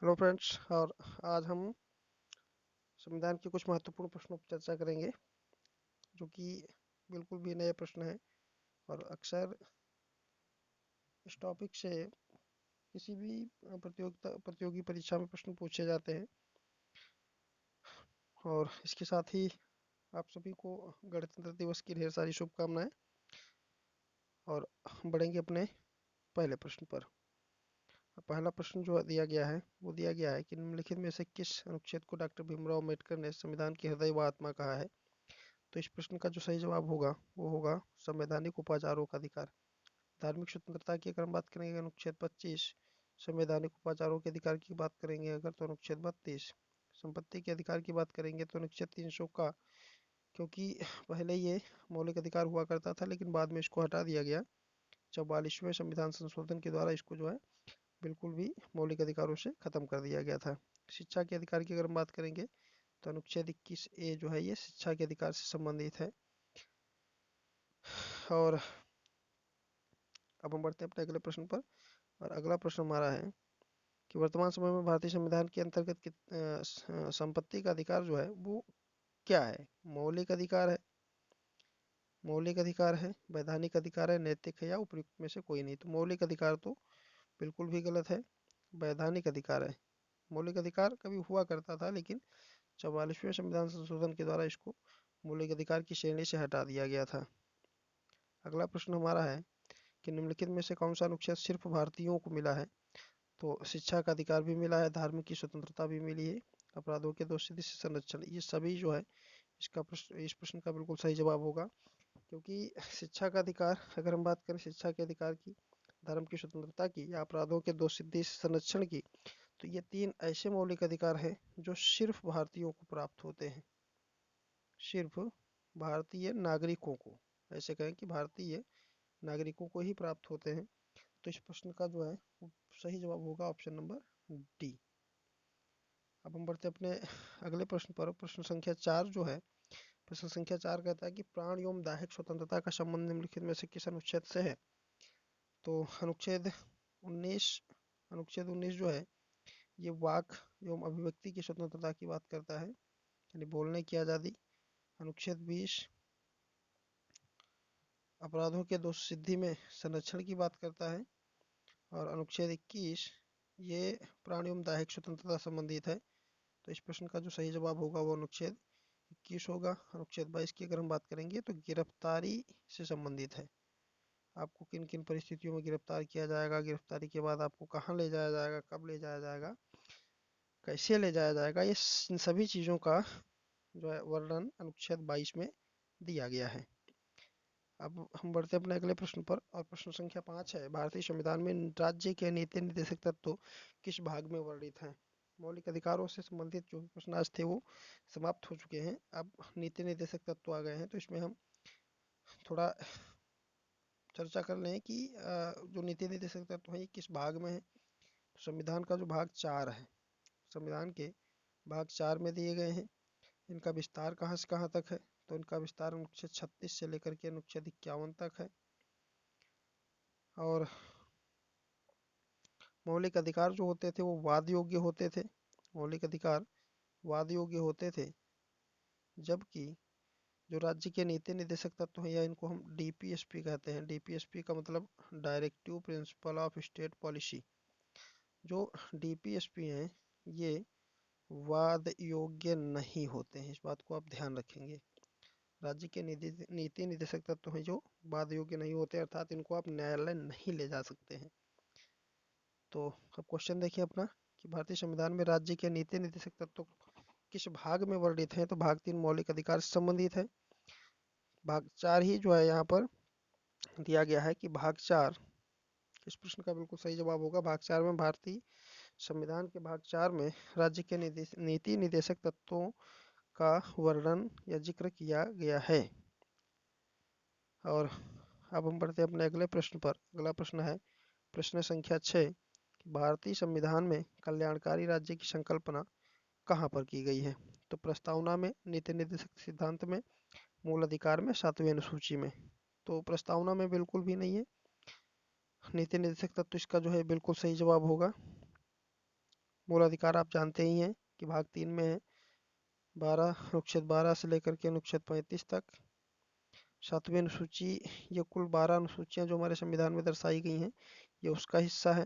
Hello friends. और आज हम संविधान के कुछ महत्वपूर्ण प्रश्नों पर चर्चा करेंगे, जो कि बिल्कुल भी नए प्रश्न हैं और अक्सर इस टॉपिक से किसी भी प्रतियोगी परीक्षा में प्रश्न पूछे जाते हैं। और इसके साथ ही आप सभी को गणतंत्र दिवस की ढेर सारी शुभकामनाएं। और हम बढ़ेंगे अपने पहले प्रश्न पर। पहला प्रश्न जो दिया गया है वो दिया गया है कि निम्नलिखित में से किस अनुच्छेद को डॉक्टर भीमराव अम्बेडकर ने संविधान की हृदय व आत्मा कहा है। तो इस प्रश्न का जो सही जवाब होगा वो होगा संवैधानिक उपाचारों का अधिकार। धार्मिक स्वतंत्रता की अगर हम बात करेंगे अनुच्छेद 25, संवैधानिक उपाचारों के अधिकार की बात करेंगे अगर तो अनुच्छेद 32, संपत्ति के अधिकार की बात करेंगे तो अनुच्छेद 300 का, क्योंकि पहले ये मौलिक अधिकार हुआ करता था लेकिन बाद में इसको हटा दिया गया 44वें संविधान संशोधन के द्वारा। इसको जो है बिल्कुल भी मौलिक अधिकारों से खत्म कर दिया गया था। शिक्षा के अधिकार की अगर हम बात करेंगे तो अनुच्छेद 21A जो है ये शिक्षा के अधिकार से संबंधित है। और अब हम बढ़ते हैं अपने अगले प्रश्न पर। और अगला प्रश्न हमारा है कि वर्तमान समय में भारतीय संविधान के अंतर्गत संपत्ति का अधिकार जो है वो क्या है। मौलिक अधिकार है, वैधानिक अधिकार है, नैतिक है या उपयुक्त में से कोई नहीं। तो मौलिक अधिकार तो बिल्कुल भी गलत है, वैधानिक अधिकार है। मौलिक अधिकार कभी हुआ करता था लेकिन 44वें संविधान संशोधन के द्वारा इसको मौलिक अधिकार की श्रेणी से हटा दिया गया था। अगला प्रश्न हमारा है कि निम्नलिखित में से कौन सा अनुच्छेद सिर्फ भारतीयों को मिला है। तो शिक्षा का अधिकार भी मिला है, धार्मिक की स्वतंत्रता भी मिली है, अपराधों के दोषी से संरक्षण, ये सभी जो है इस प्रश्न का बिल्कुल सही जवाब होगा। क्योंकि शिक्षा का अधिकार, अगर हम बात करें शिक्षा के अधिकार की, धर्म की स्वतंत्रता की या अपराधों के दोषी से संरक्षण की, तो ये तीन ऐसे मौलिक अधिकार हैं जो सिर्फ भारतीयों को प्राप्त होते हैं, सिर्फ भारतीय नागरिकों को, ऐसे कहें कि भारतीय नागरिकों को ही प्राप्त होते हैं। तो इस प्रश्न का जो है वो सही जवाब होगा ऑप्शन नंबर डी। अब हम बढ़ते अपने अगले प्रश्न पर। प्रश्न संख्या 4 जो है, प्रश्न संख्या 4 कहता है कि प्राण एवं दैहिक स्वतंत्रता का संबंध निम्नलिखित में से किस अनुच्छेद से है। तो अनुच्छेद 19 जो है ये वाक एवं अभिव्यक्ति की स्वतंत्रता की बात करता है, यानी बोलने की आज़ादी। अनुच्छेद 20 अपराधों के दोष सिद्धि में संरक्षण की बात करता है। और अनुच्छेद 21 ये प्राण एवं दैहिक स्वतंत्रता संबंधित है। तो इस प्रश्न का जो सही जवाब होगा वो अनुच्छेद 21 होगा। अनुच्छेद 22 की अगर हम बात करेंगे तो गिरफ्तारी से संबंधित है, आपको किन किन परिस्थितियों में गिरफ्तार किया जाएगा, गिरफ्तारी के बाद आपको कहाँ ले जाया जाएगा, कब ले जाया जाएगा, कैसे ले जाया जाएगा, ये इन सभी चीज़ों का जो है वर्णन अनुच्छेद 22 में दिया गया है। अब हम बढ़ते हैं अपने अगले प्रश्न पर। और प्रश्न संख्या 5 है, भारतीय संविधान में राज्य के नीति निर्देशक तत्व किस भाग में वर्णित हैं। मौलिक अधिकारों से संबंधित जो प्रश्न आज थे वो समाप्त हो चुके हैं, अब नीति निर्देशक तत्व आ गए हैं। तो इसमें हम थोड़ा चर्चा कर लें कि जो नीति निर्देशक तत्व है ये किस भाग में है। तो संविधान का जो भाग 4 है, संविधान के भाग 4 में दिए गए हैं। इनका विस्तार कहाँ से कहाँ तक है, तो इनका विस्तार अनुच्छेद 36 से लेकर के अनुच्छेद 51 तक है। और मौलिक अधिकार जो होते थे वो वाद योग्य होते थे, मौलिक अधिकार वाद योग्य होते थे, जबकि जो राज्य के नीति निर्देशक तत्व हैं या इनको हम डीपीएसपी कहते हैं, डीपीएसपी का मतलब directive principle of state policy, जो डीपीएसपी हैं ये वाद योग्य नहीं होते हैं। इस बात को आप ध्यान रखेंगे, राज्य के नीति निर्देशक तत्व हैं जो वाद योग्य नहीं होते, अर्थात इनको आप न्यायालय नहीं ले जा सकते हैं। तो अब क्वेश्चन देखिए अपना कि भारतीय संविधान में राज्य के नीति निर्देशक तत्व किस भाग में वर्णित हैं। तो भाग 3 मौलिक अधिकार से संबंधित है। भाग 4 ही जो है यहाँ पर दिया गया है कि भाग 4, इस प्रश्न का बिल्कुल सही जवाब होगा भाग 4 में। भारतीय संविधान के भाग 4 में राज्य के नीति निर्देशक तत्वों का वर्णन या जिक्र किया गया है। और अब हम बढ़ते हैं अपने अगले प्रश्न पर। अगला प्रश्न है प्रश्न संख्या 6, भारतीय संविधान में कल्याणकारी राज्य की संकल्पना कहाँ पर की गई है। तो प्रस्तावना में, नीति निर्देशक सिद्धांत में, मूल अधिकार में, 7वीं अनुसूची में। तो प्रस्तावना में बिल्कुल भी नहीं है, नीति निर्देशक तत्व इसका जो है बिल्कुल सही जवाब होगा। मूल अधिकार आप जानते ही हैं कि भाग 3 में है। 12 से लेकर के अनुच्छेद 35 तक। 7वीं अनुसूची, ये कुल 12 अनुसूचियां जो हमारे संविधान में दर्शाई गई हैं, ये उसका हिस्सा है।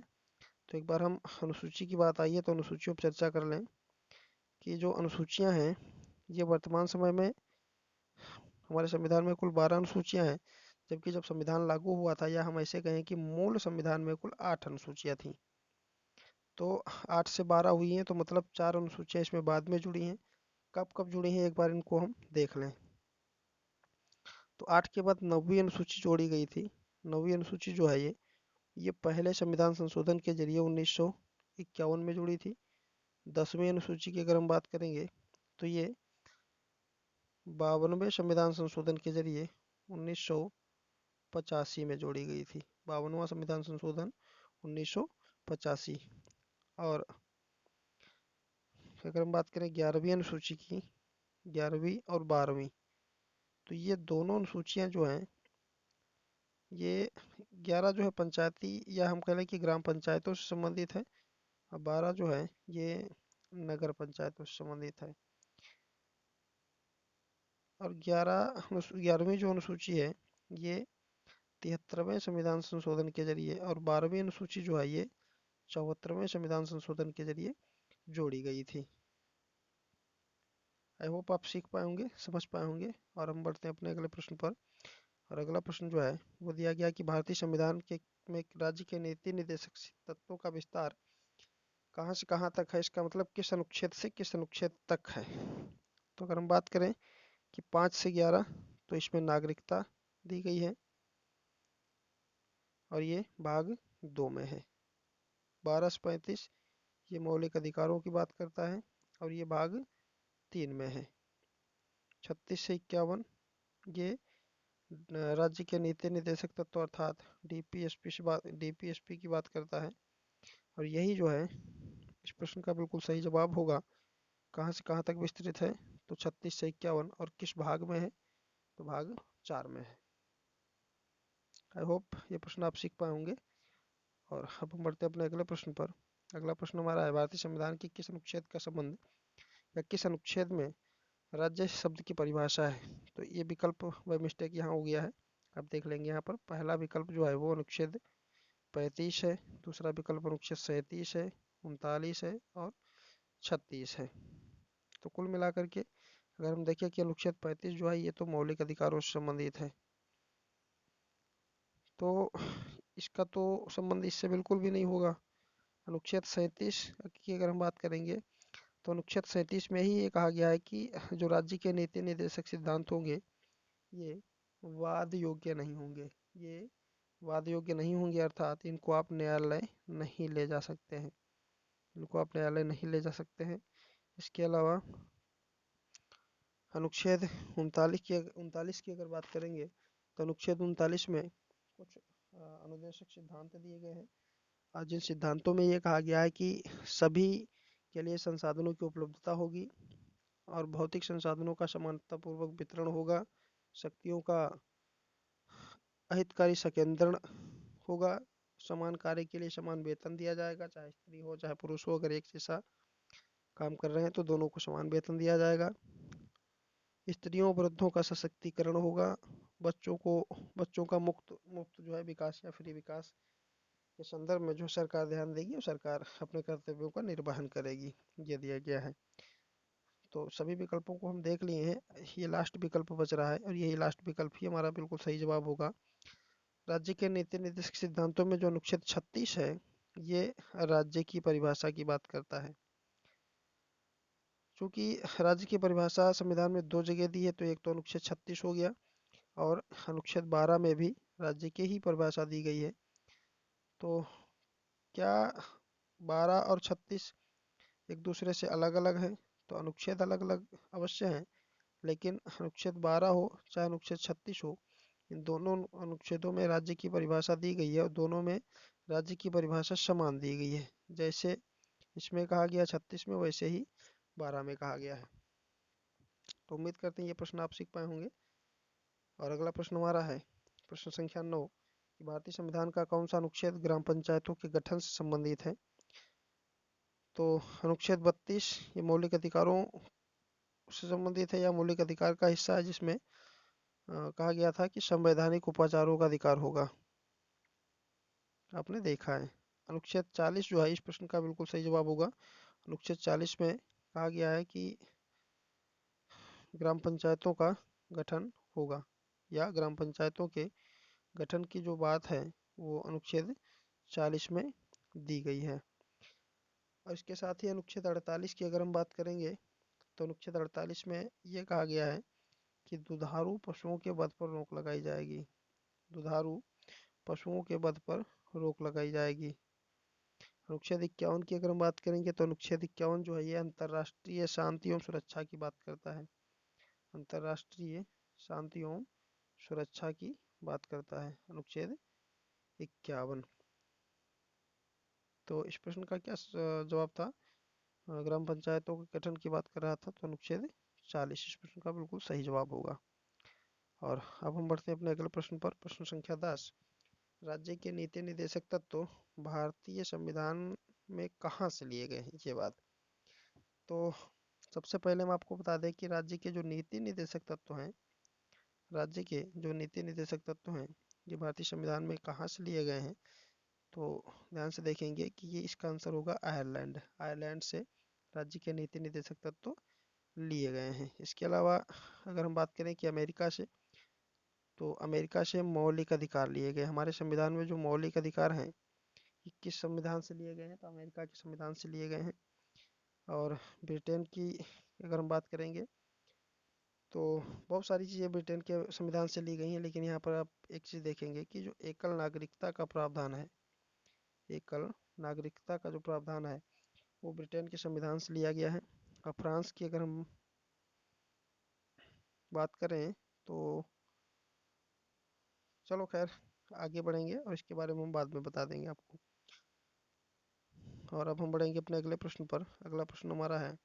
तो एक बार हम अनुसूची की बात आई है तो अनुसूचियों पर चर्चा कर लें कि जो अनुसूचियां हैं, ये वर्तमान समय में हमारे संविधान में कुल 12 अनुसूचियां हैं, जबकि जब संविधान लागू हुआ था, या हम ऐसे कहें कि मूल संविधान में कुल 8 अनुसूचियां थीं। तो 8 से 12 हुई हैं, तो मतलब 4 अनुसूचियां इसमें बाद में जुड़ी हैं। कब कब जुड़ी हैं, एक बार इनको हम देख लें। तो 8 के बाद 9वीं अनुसूची जोड़ी गई थी। 9वीं अनुसूची जो है ये पहले संविधान संशोधन के जरिए 1951 में जुड़ी थी। 10वीं अनुसूची की अगर हम बात करेंगे तो ये 52वें संविधान संशोधन के जरिए 1985 में जोड़ी गई थी। 52वां संविधान संशोधन 1985। और अगर हम बात करें 11वीं अनुसूची की, 11वीं और 12वीं, तो ये दोनों अनुसूचियां जो हैं, ये 11 जो है पंचायती या हम कह लें कि ग्राम पंचायतों से संबंधित है, और 12 जो है ये नगर पंचायतों से संबंधित है। और 11वीं जो अनुसूची है ये 73वें संविधान संशोधन के जरिए, और 12वीं अनुसूची जो है ये 74वें संविधान संशोधन के जरिए जोड़ी गई थी। आई होप आप सीख पाए होंगे, समझ पाए होंगे। और हम बढ़ते हैं अपने अगले प्रश्न पर। और अगला प्रश्न जो है वो दिया गया कि भारतीय संविधान के में राज्य के नीति निर्देशक तत्वों का विस्तार कहाँ से कहाँ तक है, इसका मतलब किस अनुच्छेद से किस अनुच्छेद तक है। तो अगर हम बात करें कि 5 से 11, तो इसमें नागरिकता दी गई है और ये भाग 2 में है। 12 से 35 ये मौलिक अधिकारों की बात करता है और ये भाग 3 में है। 36 से 51 ये राज्य के नीति निर्देशक तत्व अर्थात डीपीएसपी की बात करता है। और यही जो है इस प्रश्न का बिल्कुल सही जवाब होगा। कहाँ से कहाँ तक विस्तृत है, तो 36 से 51, और किस भाग में है, तो भाग 4 में है। आई होप ये प्रश्न आप सीख पाए होंगे। और अब हम बढ़ते हैं अपने अगले प्रश्न पर। अगला प्रश्न हमारा है, भारतीय संविधान के किस अनुच्छेद का संबंध या किस अनुच्छेद में राज्य शब्द की परिभाषा है। तो ये विकल्प बाय मिस्टेक यहाँ हो गया है, आप देख लेंगे। यहाँ पर पहला विकल्प जो है वो अनुच्छेद 35 है, दूसरा विकल्प अनुच्छेद 37 है, 39 है और 36 है। तो कुल मिलाकर के अगर हम देखें कि अनुच्छेद 35 जो है ये तो मौलिक अधिकारों से संबंधित है, तो इसका तो संबंध इससे बिल्कुल भी नहीं होगा। अनुच्छेद 37 की अगर हम बात करेंगे तो अनुच्छेद 37 में ही ये कहा गया है कि जो राज्य के नीति निर्देशक सिद्धांत होंगे ये वाद योग्य नहीं होंगे। ये वाद योग्य नहीं होंगे अर्थात इनको आप न्यायालय नहीं ले जा सकते हैं, इनको आप न्यायालय नहीं ले जा सकते हैं। इसके अलावा अनुच्छेद 39 की अगर बात करेंगे तो अनुच्छेद 39 में कुछ अनुदेशक सिद्धांत दिए गए हैं, और जिन सिद्धांतों में ये कहा गया है कि सभी के लिए संसाधनों की उपलब्धता होगी और भौतिक संसाधनों का समानतापूर्वक वितरण होगा, शक्तियों का अहितकारी संकेंद्रण होगा, समान कार्य के लिए समान वेतन दिया जाएगा, चाहे स्त्री हो चाहे पुरुष हो, अगर एक जैसा काम कर रहे हैं तो दोनों को समान वेतन दिया जाएगा। स्त्रियों वृद्धों का सशक्तिकरण होगा, बच्चों का मुफ्त मुफ्त जो है विकास या फ्री विकास के संदर्भ में जो सरकार ध्यान देगी और सरकार अपने कर्तव्यों का निर्वहन करेगी, ये दिया गया है। तो सभी विकल्पों को हम देख लिए हैं, ये लास्ट विकल्प बच रहा है और यही लास्ट विकल्प ही हमारा बिल्कुल सही जवाब होगा। राज्य के नीति निर्देशक सिद्धांतों में जो अनुच्छेद 36 है ये राज्य की परिभाषा की बात करता है। चूंकि राज्य की परिभाषा संविधान में 2 जगह दी है, तो एक तो अनुच्छेद 36 हो गया और अनुच्छेद 12 में भी राज्य की ही परिभाषा दी गई है। तो क्या 12 और 36 एक दूसरे से अलग अलग हैं, तो अनुच्छेद अलग अलग अवश्य हैं, लेकिन अनुच्छेद 12 हो चाहे अनुच्छेद 36 हो, इन दोनों अनुच्छेदों में राज्य की परिभाषा दी गई है और दोनों में राज्य की परिभाषा समान दी गई है। जैसे इसमें कहा गया 36 में, वैसे ही 12 में कहा गया है। तो उम्मीद करते हैं ये प्रश्न आप सीख पाए होंगे। और अगला प्रश्न हमारा है प्रश्न संख्या 9 कि भारतीय संविधान का कौन सा अनुच्छेद ग्राम पंचायतों के गठन से संबंधित है। तो अनुच्छेद 32 ये मौलिक अधिकारों से संबंधित है या मौलिक अधिकार का हिस्सा है, जिसमें कहा गया था कि संवैधानिक उपाचारों का अधिकार होगा। आपने देखा है। अनुच्छेद 40 जो है इस प्रश्न का बिल्कुल सही जवाब होगा। अनुच्छेद 40 में कहा गया है कि ग्राम पंचायतों का गठन होगा, या ग्राम पंचायतों के गठन की जो बात है वो अनुच्छेद 40 में दी गई है। और इसके साथ ही अनुच्छेद 48 की अगर हम बात करेंगे तो अनुच्छेद 48 में ये कहा गया है कि दुधारू पशुओं के वध पर रोक लगाई जाएगी। दुधारू पशुओं के वध पर रोक लगाई जाएगी। अनुच्छेद 51 की अगर हम बात करेंगे तो अनुच्छेद 51 जो है ये अंतर्राष्ट्रीय शांति एवं सुरक्षा की बात करता है। अंतर्राष्ट्रीय शांति एवं सुरक्षा की बात करता है अनुच्छेद 51। तो इस प्रश्न का क्या जवाब था? ग्राम पंचायतों के गठन की बात कर रहा था, तो अनुच्छेद 40 इस प्रश्न का बिल्कुल सही जवाब होगा। और अब हम बढ़ते हैं अपने अगले प्रश्न पर। प्रश्न संख्या 10, राज्य के नीति निर्देशक तत्व भारतीय संविधान में कहाँ से लिए गए हैं? ये बात तो सबसे पहले हम आपको बता दें कि राज्य के जो नीति निर्देशक तत्व हैं, राज्य के जो नीति निर्देशक तत्व हैं ये भारतीय संविधान में कहाँ से लिए गए हैं? तो ध्यान से देखेंगे कि ये इसका आंसर होगा आयरलैंड। आयरलैंड से राज्य के नीति निर्देशक तत्व लिए गए हैं। इसके अलावा अगर हम बात करें कि अमेरिका से, तो अमेरिका से मौलिक अधिकार लिए गए। हमारे संविधान में जो मौलिक अधिकार हैं ये किस संविधान से लिए गए हैं? तो अमेरिका के संविधान से लिए गए हैं। और ब्रिटेन की अगर हम बात करेंगे तो बहुत सारी चीज़ें ब्रिटेन के संविधान से ली गई हैं, लेकिन यहाँ पर आप एक चीज़ देखेंगे कि जो एकल नागरिकता का प्रावधान है, एकल नागरिकता का जो प्रावधान है वो ब्रिटेन के संविधान से लिया गया है। और फ्रांस की अगर हम बात करें तो चलो खैर आगे बढ़ेंगे और इसके बारे में हम बाद में बता देंगे आपको। और अब हम बढ़ेंगे अपने अगले प्रश्न पर। अगला प्रश्न हमारा है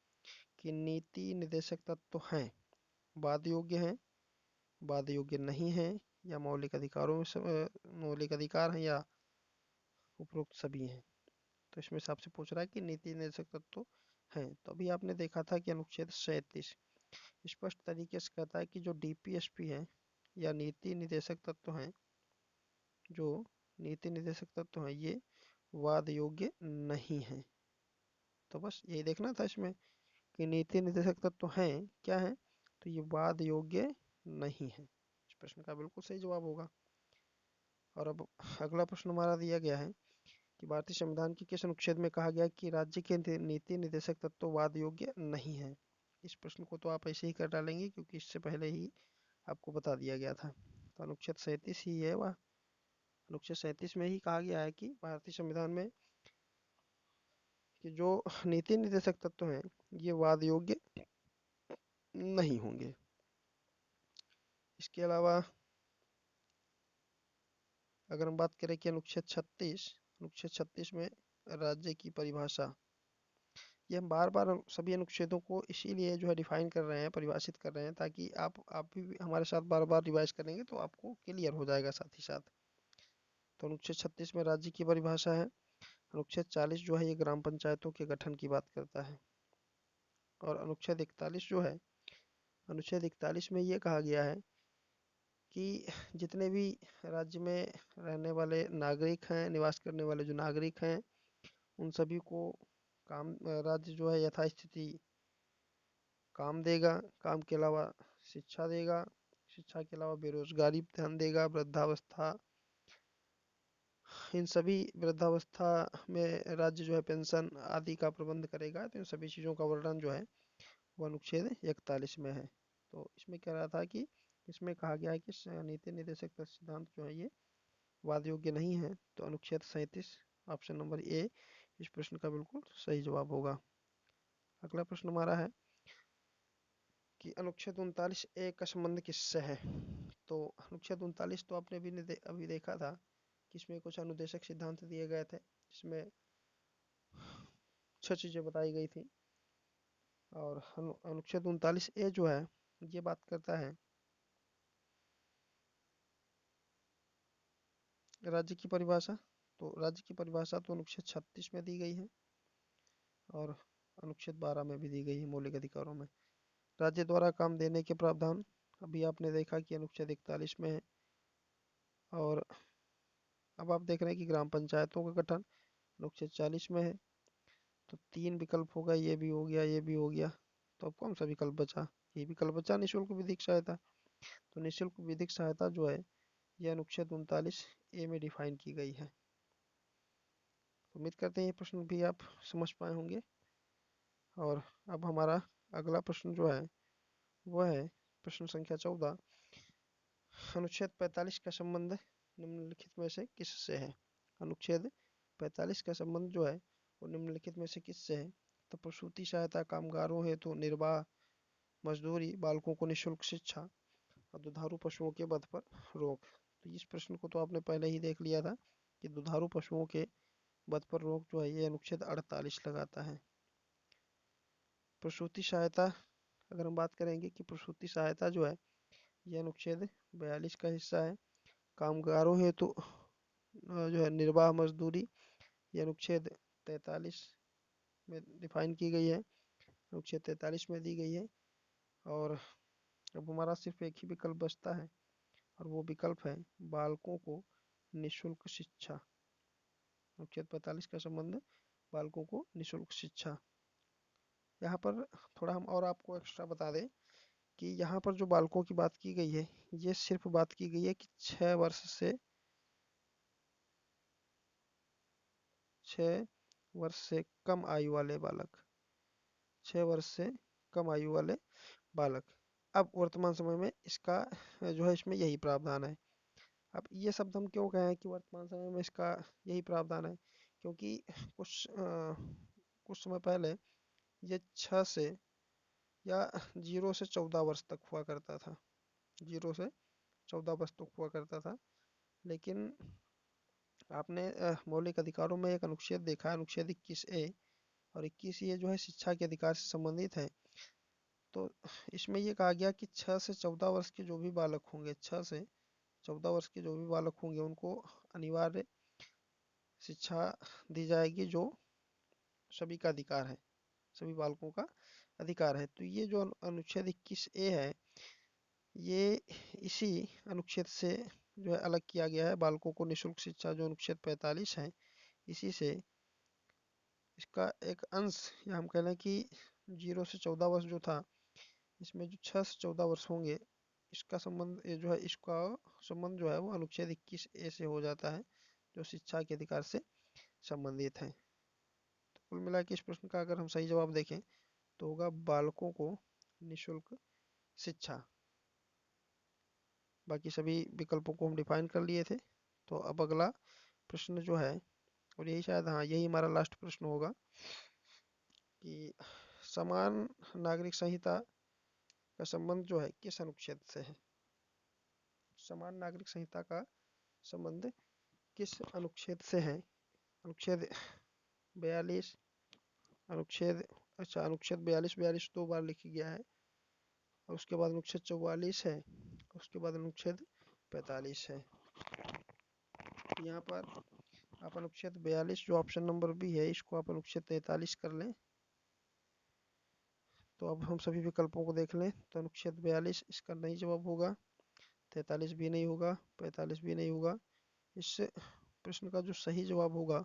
कि नीति निर्देशक तत्व हैं वाद योग्य हैं, वाद योग्य नहीं हैं, या मौलिक अधिकारों में मौलिक अधिकार हैं, या उपरोक्त सभी हैं। तो इसमें से आपसे पूछ रहा है कि नीति निर्देशक तत्व हैं। तो अभी आपने देखा था कि अनुच्छेद 37 स्पष्ट तरीके से कहता है कि जो डीपीएसपी है या नीति निर्देशक तत्व हैं, जो नीति निर्देशक तत्व हैं ये वाद योग्य नहीं है। तो बस यही देखना था इसमें कि नीति निर्देशक तत्व हैं क्या है, तो ये वाद योग्य नहीं है। इस प्रश्न का बिल्कुल सही जवाब होगा। और अब अगला प्रश्न हमारा दिया गया है कि भारतीय संविधान के किस अनुच्छेद में कहा गया कि राज्य के नीति निर्देशक तत्व वाद योग्य नहीं है? इस प्रश्न को तो आप ऐसे ही कर डालेंगे क्योंकि इससे पहले ही आपको बता दिया गया था। तो अनुच्छेद 37 ही है वह। अनुच्छेद 37 में ही कहा गया है कि भारतीय संविधान में कि जो नीति निर्देशक तत्व हैं ये वाद योग्य नहीं होंगे। इसके अलावा अगर हम बात करें कि अनुच्छेद 36 में राज्य की परिभाषा, ये हम बार बार सभी अनुच्छेदों को इसीलिए जो है डिफाइन कर रहे हैं, परिभाषित कर रहे हैं, ताकि आप भी हमारे साथ बार बार रिवाइज करेंगे तो आपको क्लियर हो जाएगा साथ ही साथ। तो अनुच्छेद 36 में राज्य की परिभाषा है। अनुच्छेद 40 जो है ये ग्राम पंचायतों के गठन की बात करता है। और अनुच्छेद 41 जो है, अनुच्छेद 41 में ये कहा गया है कि जितने भी राज्य में रहने वाले नागरिक हैं, निवास करने वाले जो नागरिक हैं, उन सभी को राज्य जो है यथास्थिति काम देगा। काम के अलावा शिक्षा देगा। शिक्षा के अलावा बेरोजगारी पर ध्यान देगा। वृद्धावस्था, इन सभी वृद्धावस्था में राज्य जो है पेंशन आदि का प्रबंध करेगा। तो इन सभी चीज़ों का वर्णन जो है वो अनुच्छेद 41 में है। तो इसमें कह रहा था कि इसमें कहा गया है कि नीति निर्देशक सिद्धांत जो है ये वाद योग्य नहीं है। तो अनुच्छेद 37 ऑप्शन नंबर ए इस प्रश्न का बिल्कुल सही जवाब होगा। अगला प्रश्न हमारा है कि अनुच्छेद 39 ए का संबंध किससे है? तो अनुच्छेद 39 तो आपने अभी देखा था कि इसमें कुछ अनुदेशक सिद्धांत दिए गए थे, जिसमें 6 चीज़ें बताई गई थी। और अनुच्छेद 39 ए जो है ये बात करता है राज्य की परिभाषा। तो राज्य की परिभाषा तो अनुच्छेद 36 में दी गई है। और अनुच्छेद 12 में भी दी गई है मौलिक अधिकारों में। राज्य द्वारा काम देने के प्रावधान, अभी आपने देखा कि अनुच्छेद 41 में है। और अब आप देख रहे हैं कि ग्राम पंचायतों का गठन अनुच्छेद 40 में है। तो 3 विकल्प होगा, ये भी हो गया, ये भी हो गया। तो अब कौन सा विकल्प बचा? ये विकल्प बचा निःशुल्क विधिक सहायता। तो निःशुल्क विधिक सहायता जो है यह अनुच्छेद 39 ए में डिफाइन की गई है। तो उम्मीद करते हैं ये प्रश्न भी आप समझ पाए होंगे। और अब हमारा अगला प्रश्न जो है वह है प्रश्न संख्या 14। अनुच्छेद 45 का संबंध निम्नलिखित में से किससे है? अनुच्छेद 45 का संबंध जो है वो निम्नलिखित में से किससे है? तो प्रसूति सहायता, कामगारों हेतु निर्वाह, मजदूरी, बालकों को निःशुल्क शिक्षा और दुधारू पशुओं के वध पर रोक। तो इस प्रश्न को तो आपने पहले ही देख लिया था कि दुधारू पशुओं के वध पर रोक जो है ये अनुच्छेद 48 लगाता है। प्रसूति सहायता, अगर हम बात करेंगे कि प्रसूति सहायता जो है यह अनुच्छेद 42 का हिस्सा है। कामगारों हेतु जो है निर्वाह मजदूरी, ये अनुच्छेद 43 में डिफाइन की गई है, अनुच्छेद 43 में दी गई है। और अब हमारा सिर्फ एक ही विकल्प बचता है और वो विकल्प है बालकों को निःशुल्क शिक्षा। अनुच्छेद 45 का संबंध बालकों को निःशुल्क शिक्षा। यहाँ पर थोड़ा हम और आपको एक्स्ट्रा बता दें कि यहाँ पर जो बालकों की बात की गई है ये सिर्फ बात की गई है कि 6 वर्ष से कम आयु वाले बालक, 6 वर्ष से कम आयु वाले बालक। अब वर्तमान समय में इसका जो है इसमें यही प्रावधान है। अब ये शब्द हम क्यों कहें कि वर्तमान समय में इसका यही प्रावधान है, क्योंकि कुछ समय पहले ये 6 से या 0 से 14 वर्ष तक हुआ करता था, 0 से 14 वर्ष तक हुआ करता था। लेकिन आपने मौलिक अधिकारों में एक अनुच्छेद देखा, अनुच्छेद 21A, और 21 जो है शिक्षा के अधिकार से संबंधित है। तो इसमें ये कहा गया कि 6 से 14 वर्ष के जो भी बालक होंगे, 6 से 14 वर्ष के जो भी बालक होंगे उनको अनिवार्य शिक्षा दी जाएगी, जो सभी का अधिकार है, सभी बालकों का अधिकार है। तो ये जो अनुच्छेद 21A है ये इसी अनुच्छेद से जो है अलग किया गया है। बालकों को निःशुल्क शिक्षा जो अनुच्छेद 45 है इसी से इसका एक अंश, या हम कह लें कि 0 से 14 वर्ष जो था इसमें जो 6 से 14 वर्ष होंगे इसका संबंध जो है, इसका संबंध जो है वो अनुच्छेद 21A से हो जाता है जो शिक्षा के अधिकार से संबंधित है। तो कुल मिला के इस प्रश्न का अगर हम सही जवाब देखें तो होगा बालकों को निःशुल्क शिक्षा। बाकी सभी विकल्पों को हम डिफाइन कर लिए थे। तो अब अगला प्रश्न जो है, और यही शायद, हाँ यही हमारा लास्ट प्रश्न होगा कि समान नागरिक संहिता का संबंध जो है किस अनुच्छेद से है? समान नागरिक संहिता का संबंध किस अनुच्छेद से है? अनुच्छेद 42, अनुच्छेद, अच्छा अनुच्छेद 42 दो बार लिखी गया है, और उसके बाद अनुच्छेद 44 है, उसके बाद अनुच्छेद 45 है। यहाँ पर आप अनुच्छेद 42 जो ऑप्शन नंबर बी है इसको आप अनुच्छेद 43 कर लें। तो अब हम सभी विकल्पों को देख लें तो अनुच्छेद 42 इसका नहीं जवाब होगा, 43 भी नहीं होगा, 45 भी नहीं होगा। इस प्रश्न का जो सही जवाब होगा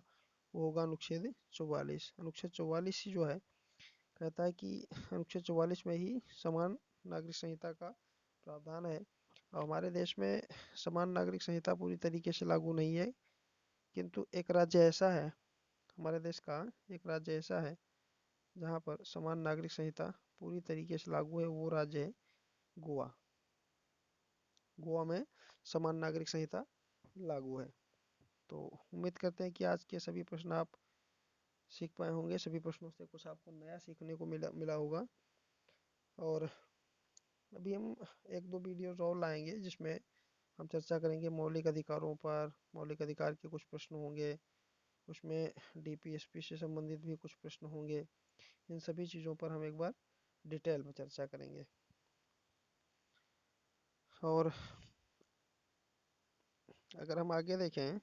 वो होगा अनुच्छेद 44। अनुच्छेद 44 ही जो है कहता है कि अनुच्छेद 44 में ही समान नागरिक संहिता का प्रावधान है। और हमारे देश में समान नागरिक संहिता पूरी तरीके से लागू नहीं है, किंतु एक राज्य ऐसा है, हमारे देश का एक राज्य ऐसा है जहाँ पर समान नागरिक संहिता पूरी तरीके से लागू है, वो राज्य है गोवा। गोवा में समान नागरिक संहिता लागू है। तो उम्मीद करते हैं कि आज के सभी प्रश्न आप सीख पाए होंगे, सभी प्रश्नों से कुछ आपको नया सीखने को मिला होगा। और अभी हम एक दो वीडियोज और लाएंगे जिसमें हम चर्चा करेंगे मौलिक अधिकारों पर। मौलिक अधिकार के कुछ प्रश्न होंगे, उसमें डीपीएसपी से संबंधित भी कुछ प्रश्न होंगे। इन सभी चीज़ों पर हम एक बार डिटेल में चर्चा करेंगे। और अगर हम आगे देखें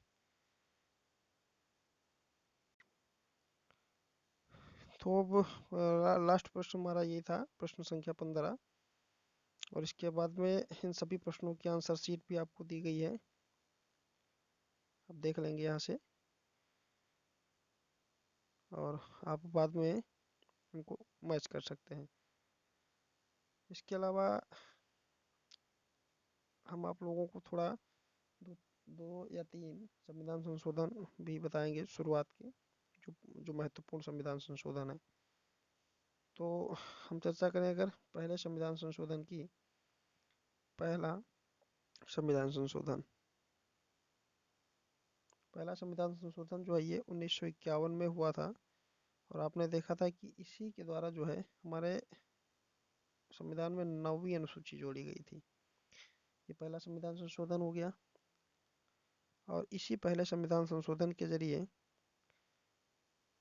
तो अब लास्ट प्रश्न हमारा ये था, प्रश्न संख्या 15। और इसके बाद में इन सभी प्रश्नों की आंसर शीट भी आपको दी गई है, आप देख लेंगे यहाँ से, और आप बाद में इनको मैच कर सकते हैं। इसके अलावा हम आप लोगों को थोड़ा दो, 2 या 3 संविधान संशोधन भी बताएंगे शुरुआत के, जो जो महत्वपूर्ण संविधान संशोधन है। तो हम चर्चा करें अगर पहले संविधान संशोधन की। पहला संविधान संशोधन पहला संविधान संशोधन जो है ये 1951 में हुआ था। और आपने देखा था कि इसी के द्वारा जो है हमारे संविधान में 9वीं अनुसूची जोड़ी गई थी। ये पहला संविधान संशोधन हो गया। और इसी पहले संविधान संशोधन के जरिए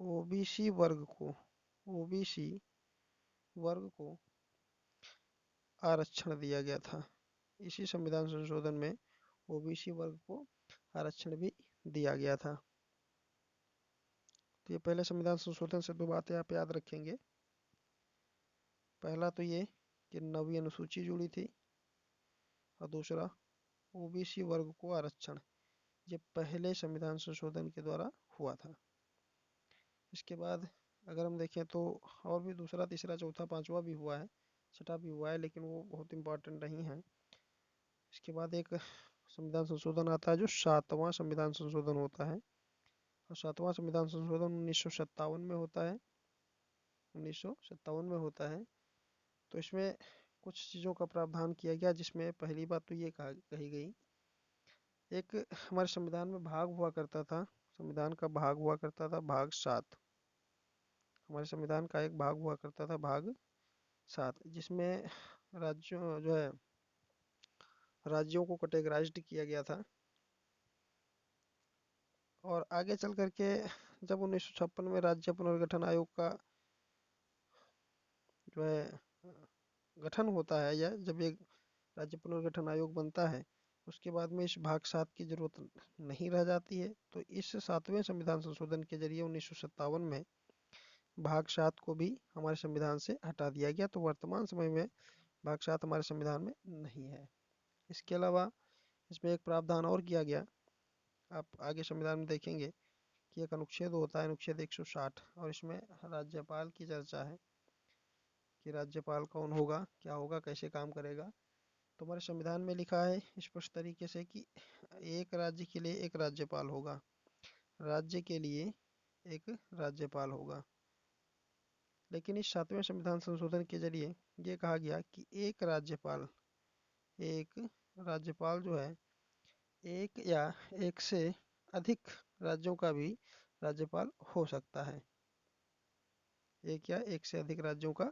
ओबीसी वर्ग को ओबीसी वर्ग को आरक्षण दिया गया था। इसी संविधान संशोधन में ओबीसी वर्ग को आरक्षण भी दिया गया था। तो ये पहले संविधान संशोधन से 2 बातें आप याद रखेंगे। पहला तो ये कि 9वीं अनुसूची जुड़ी थी, और दूसरा ओबीसी वर्ग को आरक्षण, ये पहले संविधान संशोधन के द्वारा हुआ था। इसके बाद अगर हम देखें तो और भी दूसरा, तीसरा, चौथा, पांचवा भी हुआ है, छठा भी हुआ है, लेकिन वो बहुत इंपॉर्टेंट नहीं है। इसके बाद एक संविधान संशोधन आता है जो 7वां संविधान संशोधन होता है। और 7वां संविधान संशोधन 1957 में होता है। 1957 में होता है। तो इसमें कुछ चीज़ों का प्रावधान किया गया, जिसमें पहली बात तो ये कही गई, एक हमारे संविधान में भाग हुआ करता था, संविधान का भाग हुआ करता था, भाग 7। हमारे संविधान का एक भाग हुआ करता था, भाग 7, जिसमें राज्यों जो है राज्यों को कैटेगराइज्ड किया गया था। और आगे चल करके जब 1956 में राज्य पुनर्गठन आयोग का जो है गठन होता है, या जब एक राज्य पुनर्गठन आयोग बनता है, उसके बाद में इस भाग 7 की जरूरत नहीं रह जाती है। तो इस 7वें संविधान संशोधन के जरिए 1957 में भाग 7 को भी हमारे संविधान से हटा दिया गया। तो वर्तमान समय में भाग 7 हमारे संविधान में नहीं है। इसके अलावा इसमें एक प्रावधान और किया गया, आप आगे संविधान में देखेंगे कि एक अनुच्छेद होता है, अनुच्छेद 160, और इसमें राज्यपाल की चर्चा है कि राज्यपाल कौन होगा, क्या होगा, कैसे काम करेगा। तो हमारे संविधान में लिखा है स्पष्ट तरीके से कि एक राज्य के लिए एक राज्यपाल होगा, राज्य के लिए एक राज्यपाल होगा। लेकिन इस 7वें संविधान संशोधन के जरिए ये कहा गया कि एक राज्यपाल जो है एक या एक से अधिक राज्यों का भी राज्यपाल हो सकता है। एक या एक से अधिक राज्यों का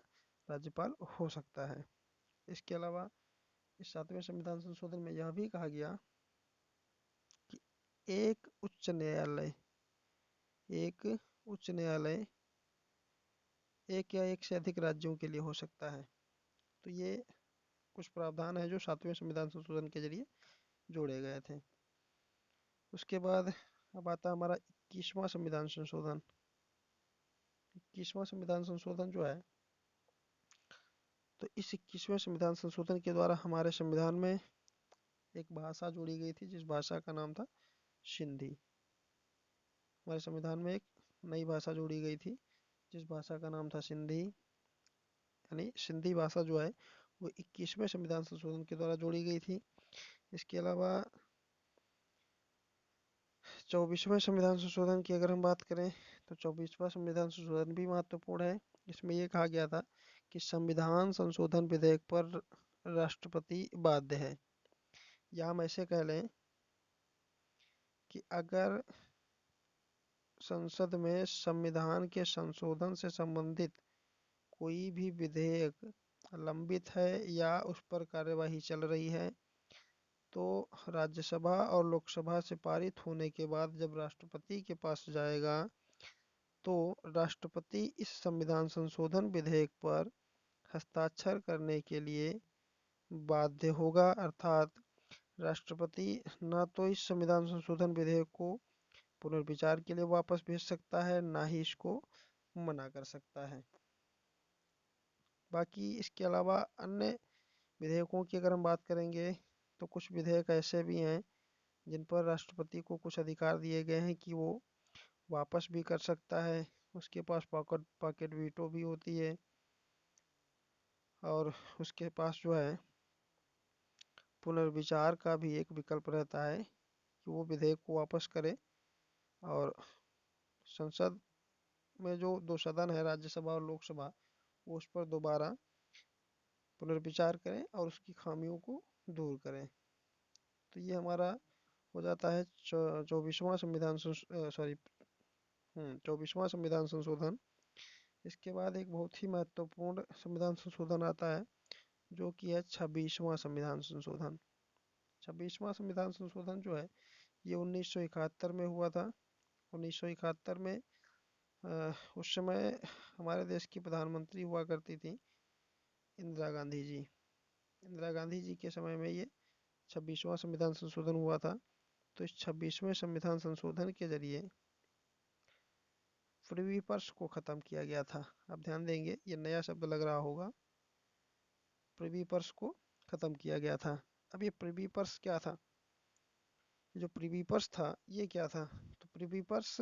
राज्यपाल हो सकता है। इसके अलावा इस 7वें संविधान संशोधन में यह भी कहा गया कि एक उच्च न्यायालय एक उच्च न्यायालय एक या एक से अधिक राज्यों के लिए हो सकता है। तो ये कुछ प्रावधान है जो 7वें संविधान संशोधन के जरिए जोड़े गए थे। उसके बाद अब आता है हमारा 21वां संविधान संशोधन। 21वां संविधान संशोधन जो है, तो इस 21वें संविधान संशोधन के द्वारा हमारे संविधान में एक भाषा जोड़ी गई थी, जिस भाषा का नाम था सिंधी। हमारे संविधान में एक नई भाषा जोड़ी गई थी, जिस भाषा का नाम था सिंधी। यानी सिंधी भाषा जो है वो 21वें संविधान संशोधन के द्वारा जोड़ी गई थी। इसके अलावा 24वें संविधान संशोधन की अगर हम बात करें, तो 24वां संविधान संशोधन भी महत्वपूर्ण है। इसमें यह कहा गया था कि संविधान संशोधन विधेयक पर राष्ट्रपति बाध्य है, या हम ऐसे कह लें कि अगर संसद में संविधान के संशोधन से संबंधित कोई भी विधेयक लंबित है या उस पर कार्यवाही चल रही है, तो राज्यसभा और लोकसभा से पारित होने के बाद जब राष्ट्रपति के पास जाएगा, तो राष्ट्रपति इस संविधान संशोधन विधेयक पर हस्ताक्षर करने के लिए बाध्य होगा। अर्थात राष्ट्रपति न तो इस संविधान संशोधन विधेयक को पुनर्विचार के लिए वापस भेज सकता है, ना ही इसको मना कर सकता है। बाकी इसके अलावा अन्य विधेयकों की अगर हम बात करेंगे तो कुछ विधेयक ऐसे भी हैं जिन पर राष्ट्रपति को कुछ अधिकार दिए गए हैं कि वो वापस भी कर सकता है। उसके पास पॉकेट पॉकेट वीटो भी होती है और उसके पास जो है पुनर्विचार का भी एक विकल्प रहता है कि वो विधेयक को वापस करे और संसद में जो दो सदन है, राज्यसभा और लोकसभा, वो उस पर दोबारा पुनर्विचार करें और उसकी खामियों को दूर करें। तो ये हमारा हो जाता है 24वां संविधान सॉरी 24वां संविधान संशोधन। इसके बाद एक बहुत ही महत्वपूर्ण संविधान संशोधन आता है जो कि है 26वां संविधान संशोधन। 26वां संविधान संशोधन जो है ये 1971 में हुआ था। 1971 में उस समय हमारे देश की प्रधानमंत्री हुआ करती थी इंदिरा गांधी जी। इंदिरा गांधी जी के समय में ये 26वां संविधान संशोधन हुआ था। तो इस 26वें संविधान संशोधन के जरिए प्रिवी पर्स को खत्म किया गया था। आप ध्यान देंगे ये नया शब्द लग रहा होगा, प्रिवी पर्स को खत्म किया गया था। अब ये प्रिवी पर्स क्या था? जो प्रिवी पर्स था ये क्या था? तो प्रिवी पर्स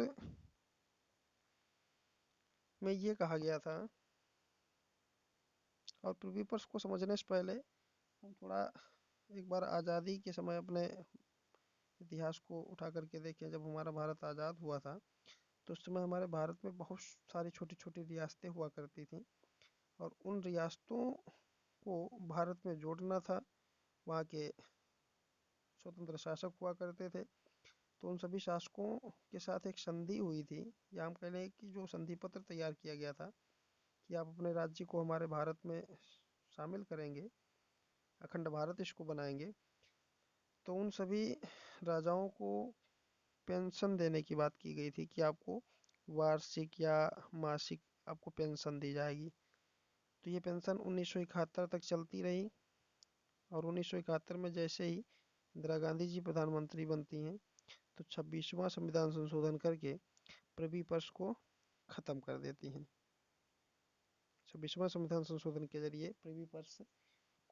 में ये कहा गया था, और प्रिवी पर्स को समझने से पहले हम थोड़ा एक बार आज़ादी के समय अपने इतिहास को उठा करके देखें। जब हमारा भारत आज़ाद हुआ था तो उस समय हमारे भारत में बहुत सारी छोटी छोटी रियासतें हुआ करती थी और उन रियासतों को भारत में जोड़ना था। वहाँ के स्वतंत्र शासक हुआ करते थे, तो उन सभी शासकों के साथ एक संधि हुई थी, या हम कह लें कि जो संधि पत्र तैयार किया गया था कि आप अपने राज्य को हमारे भारत में शामिल करेंगे, अखंड भारत इसको बनाएंगे। तो उन सभी राजाओं को पेंशन देने की बात की गई थी कि आपको वार्षिक या मासिक आपको पेंशन दी जाएगी। तो ये पेंशन 1971 तक चलती रही और 1971 में जैसे ही इंदिरा गांधी जी प्रधानमंत्री बनती हैं तो 26वां संविधान संशोधन करके प्रिवी पर्स को खत्म कर देती हैं। 26वां संविधान संशोधन के जरिए प्रिवी पर्स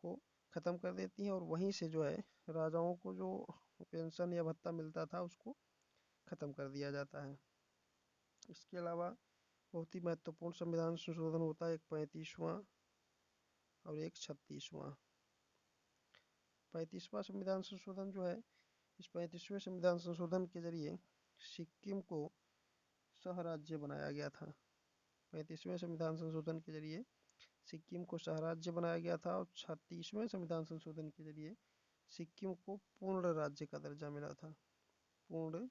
को खत्म कर देती हैं और वहीं से जो है राजाओं को जो पेंशन या भत्ता मिलता था उसको खत्म कर दिया जाता है। इसके अलावा बहुत ही महत्वपूर्ण संविधान संशोधन होता है, एक 35वां और एक 36वां। 35वां संविधान संशोधन जो है, इस 35वें संविधान संशोधन के जरिए सिक्किम को सह राज्य बनाया गया था। 35वें संविधान संशोधन के जरिए सिक्किम को सह राज्य बनाया गया था और 36वें संविधान संशोधन के जरिए सिक्किम को पूर्ण राज्य का दर्जा मिला था। पूर्ण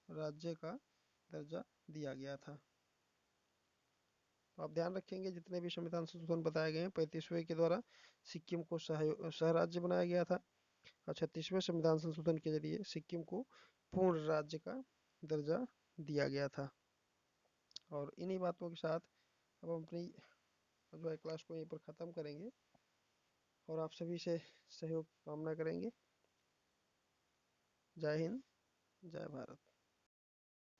राज्य का दर्जा दिया गया था। तो आप ध्यान रखेंगे जितने भी संविधान संशोधन बताए गए हैं, 35वें के द्वारा सिक्किम को सह राज्य बनाया गया था और 36वें संविधान संशोधन के जरिए सिक्किम को पूर्ण राज्य का दर्जा दिया गया था। और इन्हीं बातों के साथ अब हम अपनी जो है क्लास को यहीं पर ख़त्म करेंगे और आप सभी से सहयोग कामना करेंगे। जय हिंद, जय भारत।